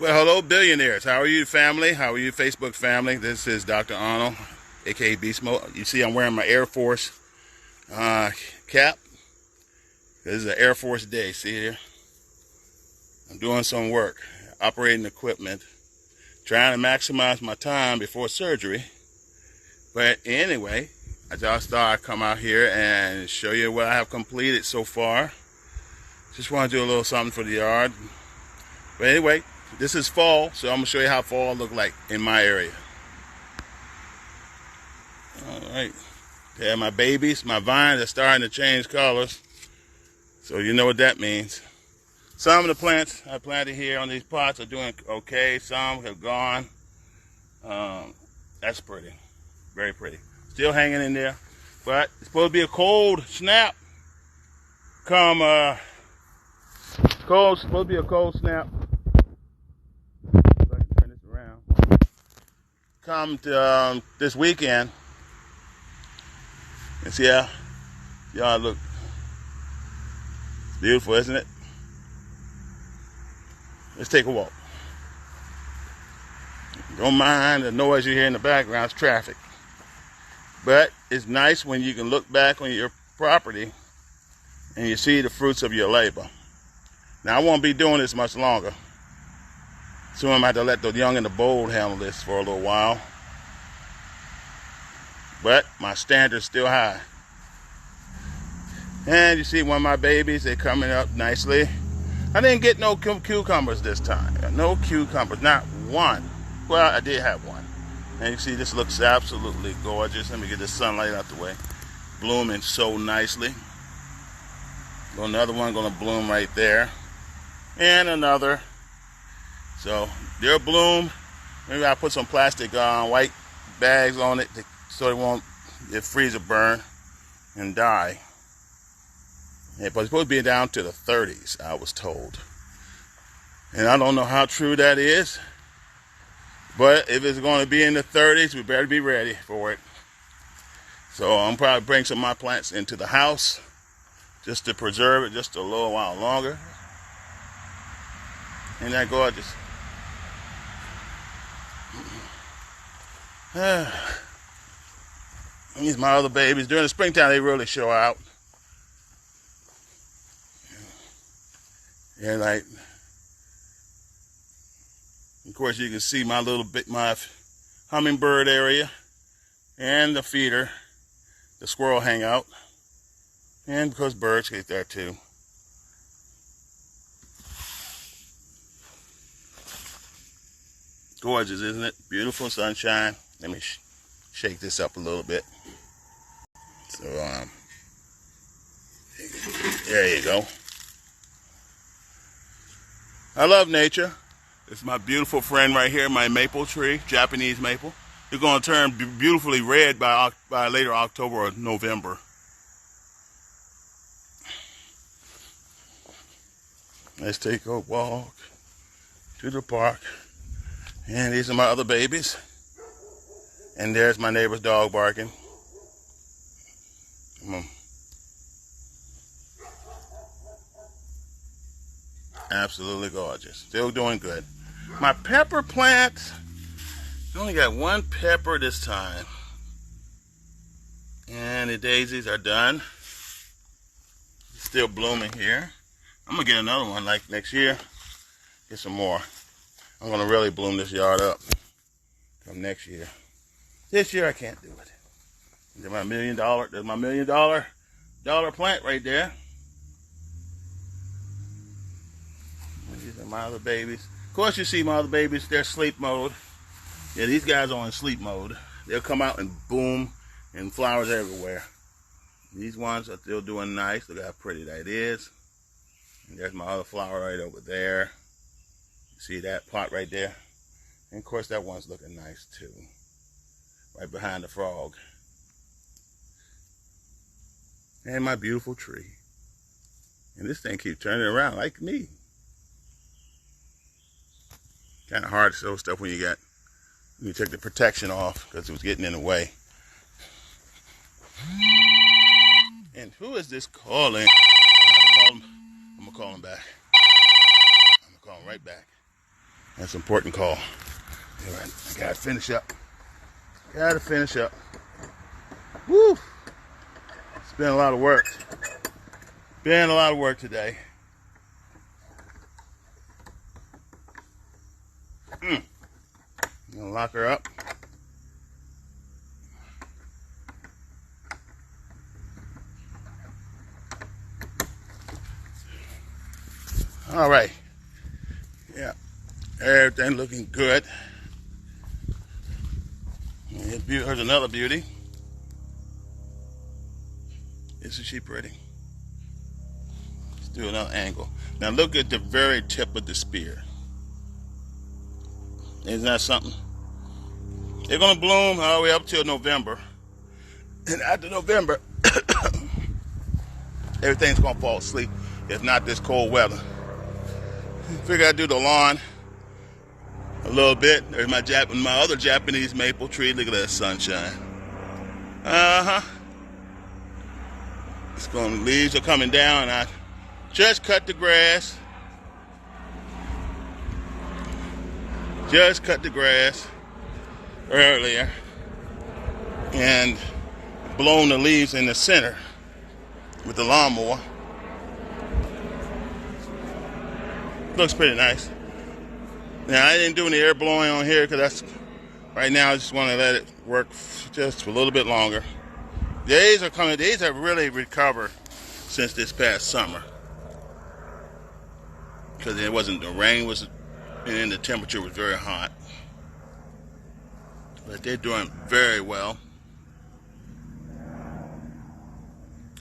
Well, hello, billionaires. How are you, family? How are you, Facebook family? This is Dr. Arnold, aka Beast Mode. You see, I'm wearing my Air Force cap. This is an Air Force day. See here? I'm doing some work, operating equipment, trying to maximize my time before surgery. But anyway, I just thought I'd come out here and show you what I have completed so far. Just want to do a little something for the yard. But anyway, this is fall, so I'm going to show you how fall look like in my area. Alright, there my babies, my vines are starting to change colors. So you know what that means. Some of the plants I planted here on these pots are doing okay. Some have gone. That's pretty, very pretty. Still hanging in there. But it's supposed to be a cold snap. Supposed to be a cold snap. Come to this weekend and see how y'all look. It's beautiful, isn't it? Let's take a walk. Don't mind the noise you hear in the background, it's traffic. But it's nice when you can look back on your property and you see the fruits of your labor. Now, I won't be doing this much longer. Soon I'm going to have to let the young and the bold handle this for a little while. But my standard's still high. And you see one of my babies, they're coming up nicely. I didn't get no cucumbers this time. No cucumbers, not one. Well, I did have one. And you see this looks absolutely gorgeous. Let me get the sunlight out the way. Blooming so nicely. Another one gonna bloom right there. And another. So they'll bloom. Maybe I'll put some plastic white bags on it so it won't freeze or burn and die. Yeah, but it's supposed to be down to the 30s, I was told. And I don't know how true that is. But if it's going to be in the 30s, we better be ready for it. So I'm probably bring some of my plants into the house just to preserve it just a little while longer. Ain't that gorgeous? These my other babies. During the springtime, they really show out. And like, of course, you can see my my hummingbird area and the feeder, the squirrel hangout, and because birds get there too. Gorgeous, isn't it? Beautiful sunshine. Let me shake this up a little bit. So, there you go. I love nature. It's my beautiful friend right here, my maple tree, Japanese maple. It's going to turn beautifully red by later October or November. Let's take a walk to the park. And these are my other babies. And there's my neighbor's dog barking. Absolutely gorgeous. Still doing good. My pepper plants, I only got one pepper this time. And the daisies are done. Still blooming here. I'm going to get another one like next year. Get some more. I'm going to really bloom this yard up come next year. This year I can't do it. There's my $1 million plant right there. These are my other babies. Of course, you see my other babies, they're sleep mode. Yeah, these guys are in sleep mode. They'll come out and boom, and flowers everywhere. These ones are still doing nice. Look how pretty that is. And there's my other flower right over there. You see that pot right there? And of course, that one's looking nice too. Right behind the frog. And my beautiful tree. And this thing keeps turning around like me. Kind of hard to show stuff when you take the protection off because it was getting in the way. And who is this calling? I'm gonna call him back. I'm gonna call him right back. That's an important call. All right, I gotta finish up. Gotta finish up. Woo! It's been a lot of work. Been a lot of work today. I'm gonna lock her up. All right. Yeah, everything looking good. Here's another beauty. Isn't she pretty? Let's do another angle. Now look at the very tip of the spear. Isn't that something? They're gonna bloom all the way up till November. And after November, everything's gonna fall asleep if not this cold weather. Figure I'd do the lawn a little bit. There's my other Japanese maple tree. Look at that sunshine. It's going. Leaves are coming down. I just cut the grass. Just cut the grass earlier and blown the leaves in the center with the lawnmower. Looks pretty nice. Now I didn't do any air blowing on here because right now I just want to let it work just for a little bit longer. Days are coming. Days have really recovered since this past summer because it wasn't the rain was and the temperature was very hot. But they're doing very well.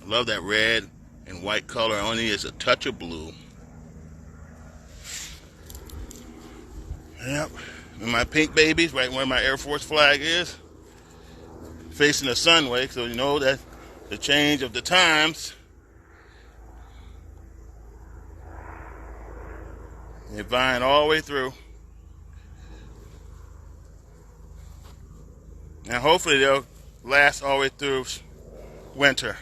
I love that red and white color. Only is a touch of blue. Yep. And my pink babies, right where my Air Force flag is, facing the sun way, so you know that the change of the times. They're vying all the way through. And hopefully they'll last all the way through winter.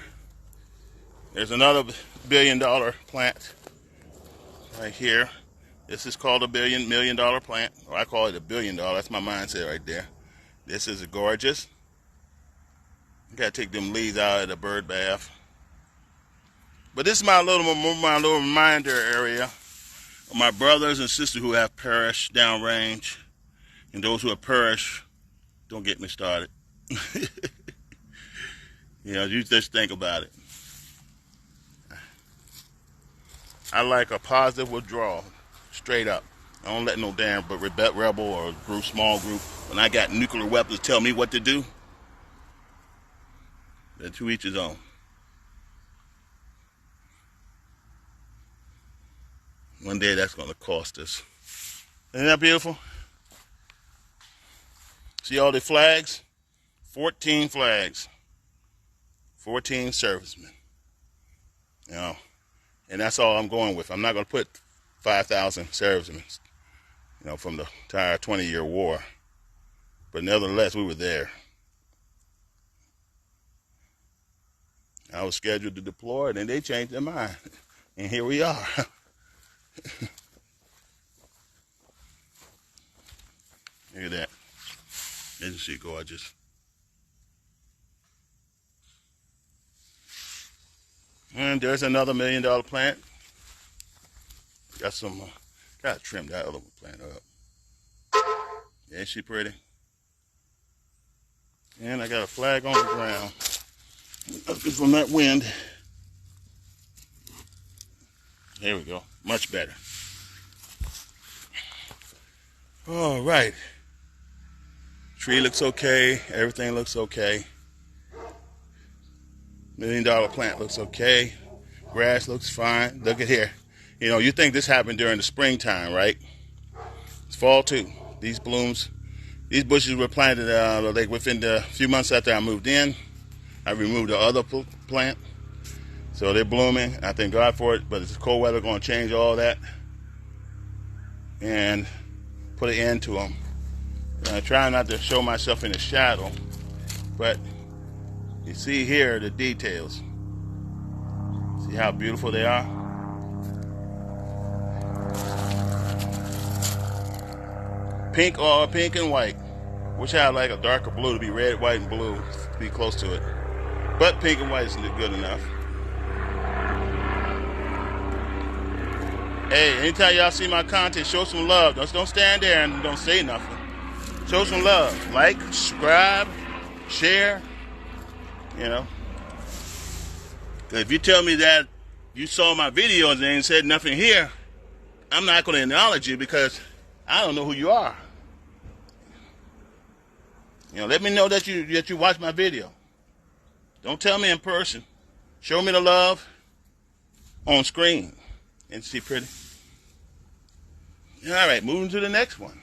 There's another $1 billion plant right here. This is called a $1 million plant. Or I call it $1 billion. That's my mindset right there. This is gorgeous. You gotta take them leaves out of the bird bath. But this is my little reminder area of my brothers and sisters who have perished downrange. And those who have perished, don't get me started. You know, you just think about it. I like a positive withdrawal, straight up. I don't let no damn rebel or small group, when I got nuclear weapons, tell me what to do. Then to each his own. One day that's going to cost us. Isn't that beautiful? See all the flags? 14 flags. 14 servicemen. You know, and that's all I'm going with. I'm not going to put 5,000 servicemen, you know, from the entire 20-year war. But nevertheless, we were there. I was scheduled to deploy, and then they changed their mind. And here we are. Look at that. Isn't she gorgeous? And there's another $1 million plant. Got some, gotta trim that other plant up. Ain't she pretty? And I got a flag on the ground. Looking from that wind. There we go. Much better. All right. Tree looks okay. Everything looks okay. $1 million plant looks okay. Grass looks fine. Look at here. You know, you think this happened during the springtime, right? It's fall too. These blooms, these bushes were planted like within the few months after I moved in. I removed the other plant. So they're blooming. I thank God for it, but it's cold weather going to change all that and put an end to them. And I try not to show myself in the shadow, but you see here the details. See how beautiful they are? Pink and white. Wish I had like a darker blue to be red, white, and blue to be close to it. But pink and white isn't good enough. Hey, anytime y'all see my content, show some love. Don't stand there and don't say nothing. Show some love. Like, subscribe, share. You know. If you tell me that you saw my videos and ain't said nothing here, I'm not going to acknowledge you because I don't know who you are. You know, let me know that you watch my video. Don't tell me in person. Show me the love on screen. And see pretty. All right, moving to the next one.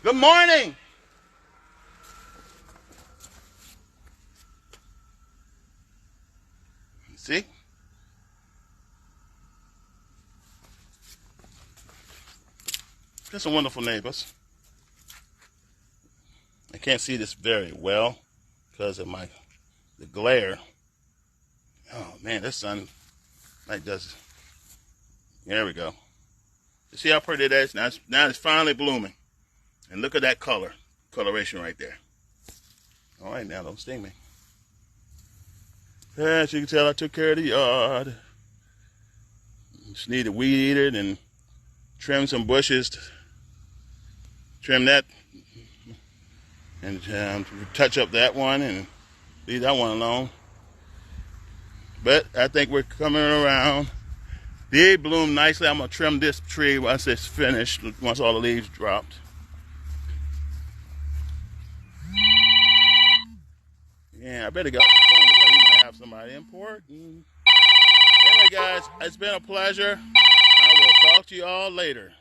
Good morning. See? Got some wonderful neighbors. I can't see this very well because of the glare. Oh man, this sun like does. There we go. You see how pretty that is? Now it's finally blooming. And look at that coloration right there. All right, now don't sting me. As you can tell, I took care of the yard. Just need to weed eat it and trim some bushes. Trim that and touch up that one and leave that one alone. But I think we're coming around. They bloom nicely. I'm going to trim this tree once it's finished, once all the leaves dropped. Yeah, I better get off the phone. Looks like we might have somebody important. Anyway, guys, it's been a pleasure. I will talk to you all later.